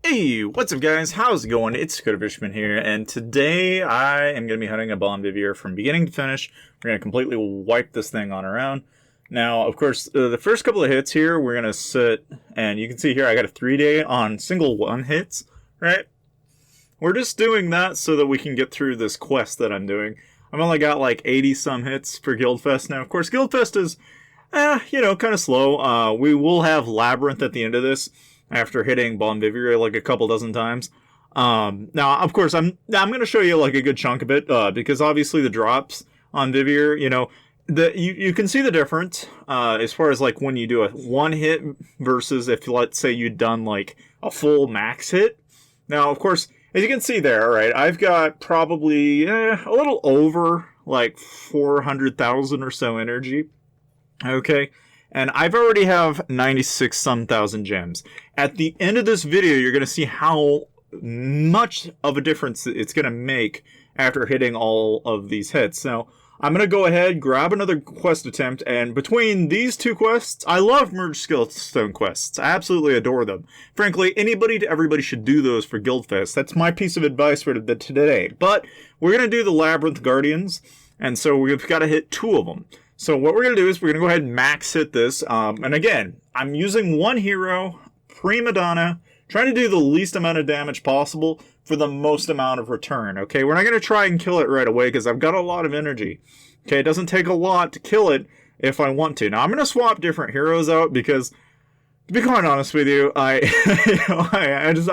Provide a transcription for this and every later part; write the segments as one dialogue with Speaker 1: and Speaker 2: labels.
Speaker 1: Hey, what's up guys? How's it going? It's Fishman here, and today I am going to be hunting a Bon Viveur from beginning to finish. We're going to completely wipe this thing on our own. Now, of course, the first couple of hits here, we're going to sit, and you can see here I got a 3-day on single one hits, right? We're just doing that so that we can get through this quest that I'm doing. I've only got like 80 some hits for Guildfest now. Of course, Guildfest is, kind of slow. We will have Labyrinth at the end of this, after hitting Bon Viveur like a couple dozen times. Now, of course, I'm going to show you like a good chunk of it, because obviously the drops on Viveur, you can see the difference, as far as like when you do a one hit versus if, let's say, you'd done like a full max hit. Now, of course, as you can see there, right, I've got probably a little over like 400,000 or so energy. Okay. And I've already have 96 some thousand gems. At the end of this video, you're going to see how much of a difference it's going to make after hitting all of these hits. Now, I'm going to go ahead, grab another quest attempt, and between these two quests, I love merge skillstone quests. I absolutely adore them. Frankly, everybody should do those for Guildfest. That's my piece of advice for today. But we're going to do the Labyrinth Guardians, and so we've got to hit 2 of them. So what we're going to do is we're going to go ahead and max hit this. And again, I'm using one hero, Prima Donna, trying to do the least amount of damage possible for the most amount of return. Okay, we're not going to try and kill it right away because I've got a lot of energy. Okay, it doesn't take a lot to kill it if I want to. Now, I'm going to swap different heroes out because, to be quite honest with you, I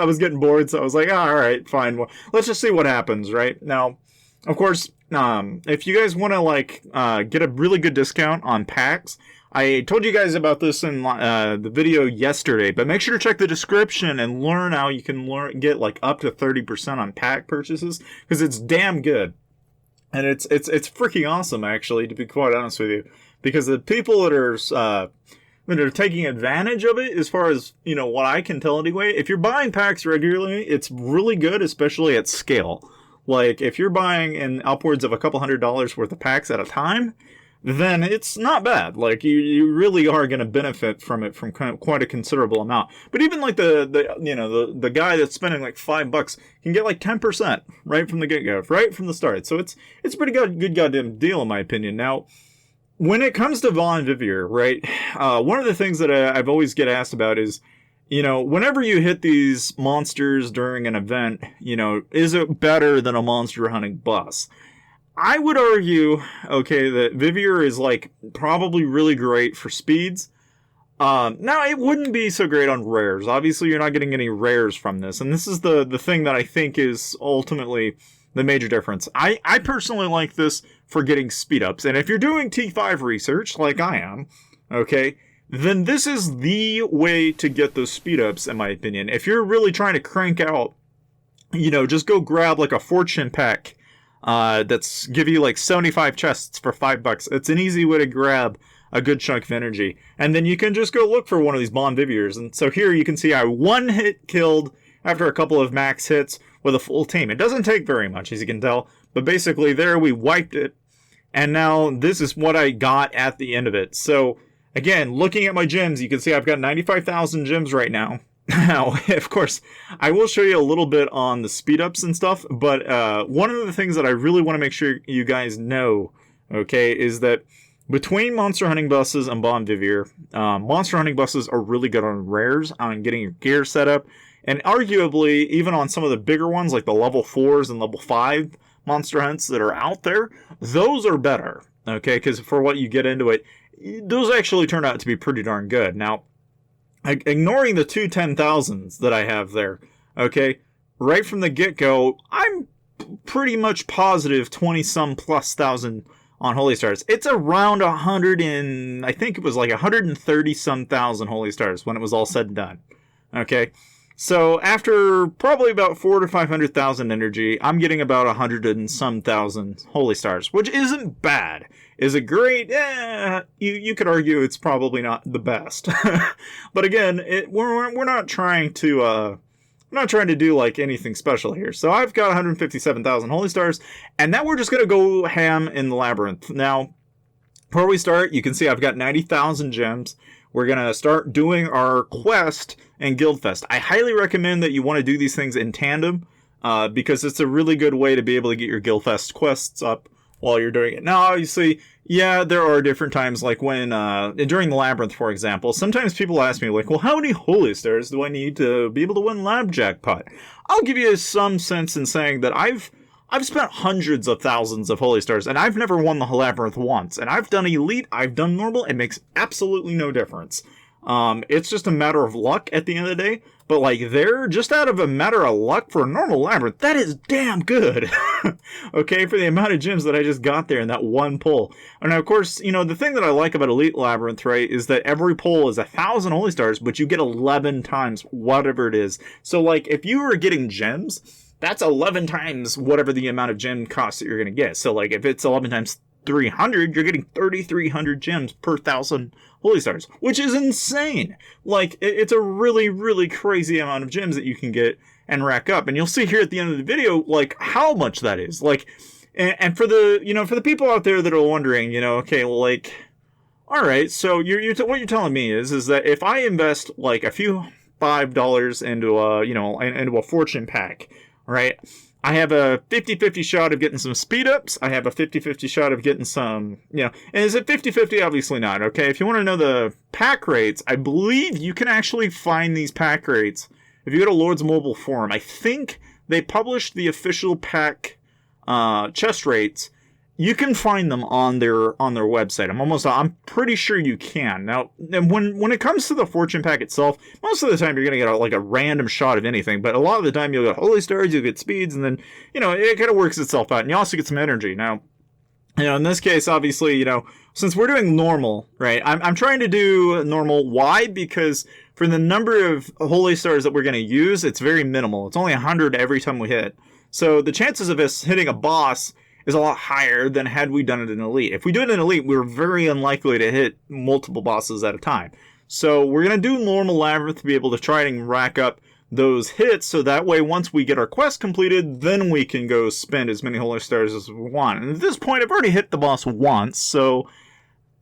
Speaker 1: was getting bored, so I was like, all right, fine. Well, let's just see what happens, right? Now, of course, if you guys want to get a really good discount on packs, I told you guys about this in the video yesterday, but make sure to check the description and learn how you can get like up to 30% on pack purchases, because it's damn good. And it's freaking awesome, actually, to be quite honest with you, because the people that are taking advantage of it, as far as, what I can tell anyway, if you're buying packs regularly, it's really good, especially at scale. Like, if you're buying in upwards of a couple $100 worth of packs at a time, then it's not bad. Like, you really are going to benefit from it from quite a considerable amount. But even like the guy that's spending like $5 can get like 10% right from the get-go, right from the start. So it's a pretty good goddamn deal in my opinion. Now, when it comes to Bon Viveur, right, one of the things that I've always get asked about is, whenever you hit these monsters during an event, is it better than a monster hunting bus? I would argue, okay, that Viveur is like probably really great for speeds. Now, it wouldn't be so great on rares. Obviously, you're not getting any rares from this. And this is the thing that I think is ultimately the major difference. I personally like this for getting speed ups. And if you're doing T5 research, like I am, okay, then this is the way to get those speed ups, in my opinion. If you're really trying to crank out, just go grab like a fortune pack that's give you like 75 chests for $5. It's an easy way to grab a good chunk of energy. And then you can just go look for one of these Bon Viveurs. And so here you can see I one hit killed after a couple of max hits with a full team. It doesn't take very much, as you can tell. But basically there we wiped it. And now this is what I got at the end of it. So again, looking at my gems, you can see I've got 95,000 gems right now. Now, of course, I will show you a little bit on the speed ups and stuff, but one of the things that I really want to make sure you guys know, okay, is that between Monster Hunting Buses and Bon Viveur, Monster Hunting Buses are really good on rares, on getting your gear set up, and arguably, even on some of the bigger ones, like the level 4s and level 5 monster hunts that are out there, those are better, okay, because for what you get into it, those actually turn out to be pretty darn good. Now, ignoring the 2 10,000s that I have there, okay, right from the get-go, I'm pretty much positive 20-some plus thousand on Holy Stars. It's around 100 and, I think it was like 130-some thousand Holy Stars when it was all said and done, okay? So after probably about 400 to 500,000 energy, I'm getting about 100 and some thousand Holy Stars, which isn't bad. Is it great? You could argue it's probably not the best. But again, we're not trying to do like anything special here. So I've got 157,000 Holy Stars, and now we're just gonna go ham in the Labyrinth. Now, before we start, you can see I've got 90,000 gems. we're going to start doing our quest and Guildfest. I highly recommend that you want to do these things in tandem, because it's a really good way to be able to get your Guildfest quests up while you're doing it. Now, obviously, yeah, there are different times, like when, during the Labyrinth, for example, sometimes people ask me, like, well, how many Holy Stars do I need to be able to win Lab Jackpot? I'll give you some sense in saying that I've spent hundreds of thousands of Holy Stars, and I've never won the Labyrinth once. And I've done Elite, I've done Normal, it makes absolutely no difference. It's just a matter of luck at the end of the day. But, like, they're just out of a matter of luck for a normal Labyrinth. That is damn good. Okay, for the amount of gems that I just got there in that one pull. And, of course, you know, the thing that I like about Elite Labyrinth, right, is that every pull is 1,000 Holy Stars, but you get 11 times whatever it is. So, like, if you were getting gems, that's 11 times whatever the amount of gem cost that you're going to get. So, like, if it's 11 times 300, you're getting 3,300 gems per 1,000 Holy Stars, which is insane. Like, it's a really, really crazy amount of gems that you can get and rack up. And you'll see here at the end of the video, like, how much that is. Like, and for the, you know, for the people out there that are wondering, you know, okay, well, like, all right, so what you're telling me is that if I invest, like, a few $5 into a, you know, into a fortune pack, right, I have a 50-50 shot of getting some speed ups. I have a 50-50 shot of getting some, you know, and is it 50-50? Obviously not. Okay. If you want to know the pack rates, I believe you can actually find these pack rates. If you go to Lords Mobile Forum, I think they published the official pack, chest rates. You can find them on their website. I'm pretty sure you can. Now, and when it comes to the fortune pack itself, most of the time you're going to get a random shot of anything, but a lot of the time you'll get Holy Stars, you'll get speeds, and then, you know, it kind of works itself out, and you also get some energy. Now, you know, in this case, obviously, you know, since we're doing normal, right, I'm trying to do normal. Why? Because for the number of Holy Stars that we're going to use, it's very minimal. It's only 100 every time we hit. So the chances of us hitting a boss is a lot higher than had we done it in Elite. If we do it in Elite, we're very unlikely to hit multiple bosses at a time. So we're going to do normal Labyrinth to be able to try and rack up those hits, so that way once we get our quest completed, then we can go spend as many Holy Stars as we want. And at this point, I've already hit the boss once, so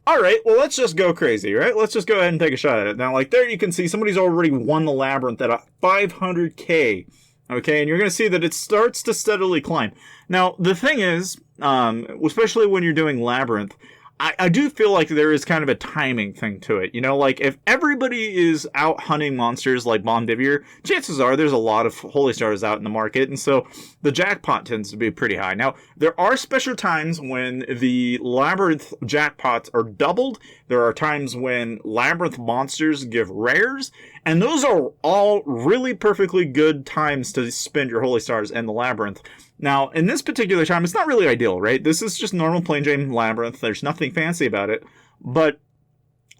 Speaker 1: alright, well, let's just go crazy, right? Let's just go ahead and take a shot at it. Now, like there you can see somebody's already won the Labyrinth at a 500k. Okay, and you're going to see that it starts to steadily climb. Now, the thing is, especially when you're doing Labyrinth, I do feel like there is kind of a timing thing to it. You know, like if everybody is out hunting monsters like Bon Viveur, chances are there's a lot of Holy Stars out in the market, and so the jackpot tends to be pretty high. Now, there are special times when the Labyrinth jackpots are doubled. There are times when Labyrinth monsters give rares, and those are all really perfectly good times to spend your Holy Stars in the Labyrinth. Now, in this particular time, it's not really ideal, right? This is just normal plain Jane Labyrinth. There's nothing fancy about it. But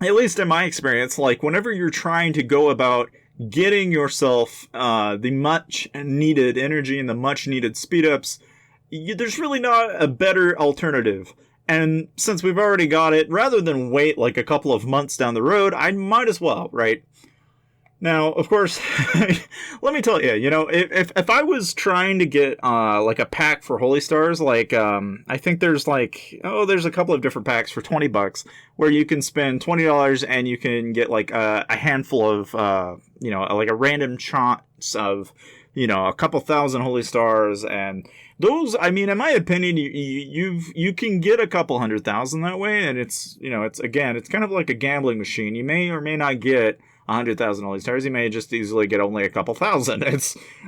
Speaker 1: at least in my experience, like whenever you're trying to go about getting yourself the much needed energy and the much needed speed ups, there's really not a better alternative. And since we've already got it, rather than wait like a couple of months down the road, I might as well, right? Now, of course, let me tell you, you know, if I was trying to get, like a pack for Holy Stars, like, I think there's like, there's a couple of different packs for $20 where you can spend $20 and you can get like a handful of, you know, like a random chance of, you know, a couple thousand Holy Stars. And those, I mean, in my opinion, you can get a couple 100,000 that way. And it's, you know, it's kind of like a gambling machine. You may or may not get 100,000 Holy Stars. You may just easily get only a couple thousand.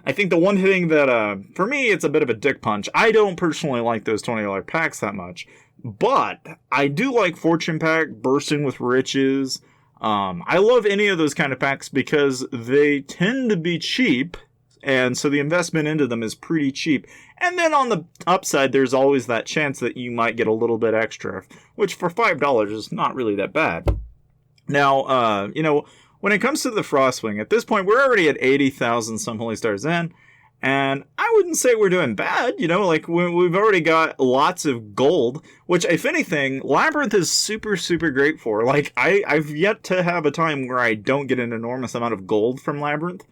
Speaker 1: I think the one thing that, for me, it's a bit of a dick punch. I don't personally like those $20 packs that much, but I do like Fortune Pack, Bursting with Riches. I love any of those kind of packs because they tend to be cheap, and so the investment into them is pretty cheap. And then on the upside, there's always that chance that you might get a little bit extra, which for $5 is not really that bad. Now, you know, when it comes to the Frostwing, at this point, we're already at 80,000 some Holy Stars in, and I wouldn't say we're doing bad, you know, like, we've already got lots of gold, which, if anything, Labyrinth is super, super great for. Like, I've yet to have a time where I don't get an enormous amount of gold from Labyrinth.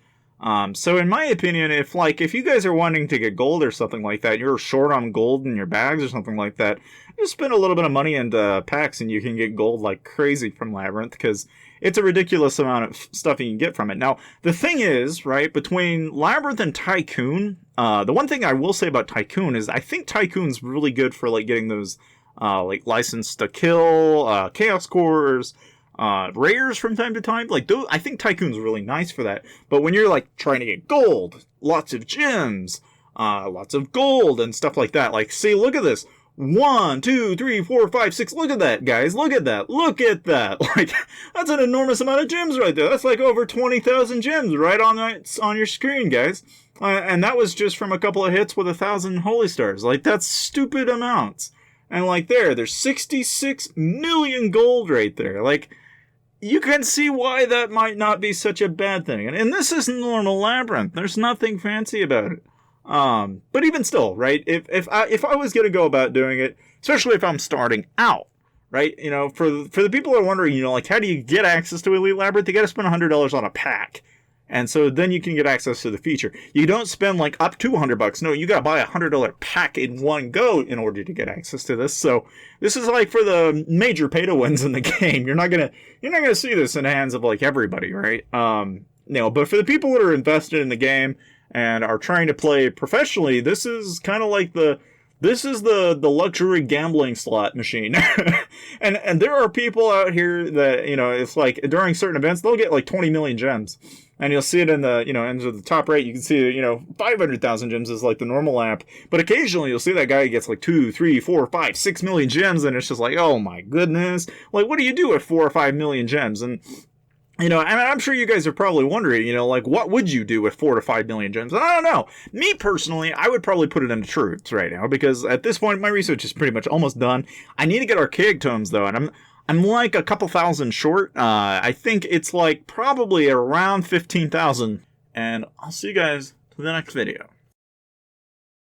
Speaker 1: So in my opinion, if you guys are wanting to get gold or something like that, you're short on gold in your bags or something like that, just spend a little bit of money into packs and you can get gold like crazy from Labyrinth, because it's a ridiculous amount of stuff you can get from it. Now, the thing is, right, between Labyrinth and Tycoon, the one thing I will say about Tycoon is I think Tycoon's really good for, like, getting those, like, License to Kill, Chaos Cores, rares from time to time. Like, those, I think Tycoon's really nice for that. But when you're, like, trying to get gold, lots of gems, lots of gold and stuff like that. Like, see, look at this. 1, 2, 3, 4, 5, 6. Look at that, guys. Look at that. Look at that. Like, that's an enormous amount of gems right there. That's like over 20,000 gems right on your screen, guys. And that was just from a couple of hits with 1,000 holy stars. Like, that's stupid amounts. And like there's 66 million gold right there. Like, you can see why that might not be such a bad thing. And this is normal Labyrinth. There's nothing fancy about it. But even still, right, if I was going to go about doing it, especially if I'm starting out, right, you know, for the people who are wondering, you know, like, how do you get access to Elite Labyrinth? You got to spend $100 on a pack. And so then you can get access to the feature. You don't spend like up to $100. No, you got to buy a $100 pack in one go in order to get access to this. So this is like for the major pay to wins in the game. You're not going to see this in the hands of like everybody, right? But for the people that are invested in the game and are trying to play professionally, this is kind of like the luxury gambling slot machine. and there are people out here that, you know, it's like during certain events, they'll get like 20 million gems. And you'll see it in the, you know, ends of the top right. You can see, you know, 500,000 gems is like the normal app. But occasionally you'll see that guy gets like 2, 3, 4, 5, 6 million gems. And it's just like, oh my goodness. Like, what do you do with 4 or 5 million gems? And, you know, and I'm sure you guys are probably wondering, you know, like, what would you do with 4 to 5 million gems? And I don't know. Me personally, I would probably put it into Truths right now. Because at this point, my research is pretty much almost done. I need to get Archaic Tomes, though. And I'm like a couple thousand short. I think it's like probably around 15,000. And I'll see you guys to the next video.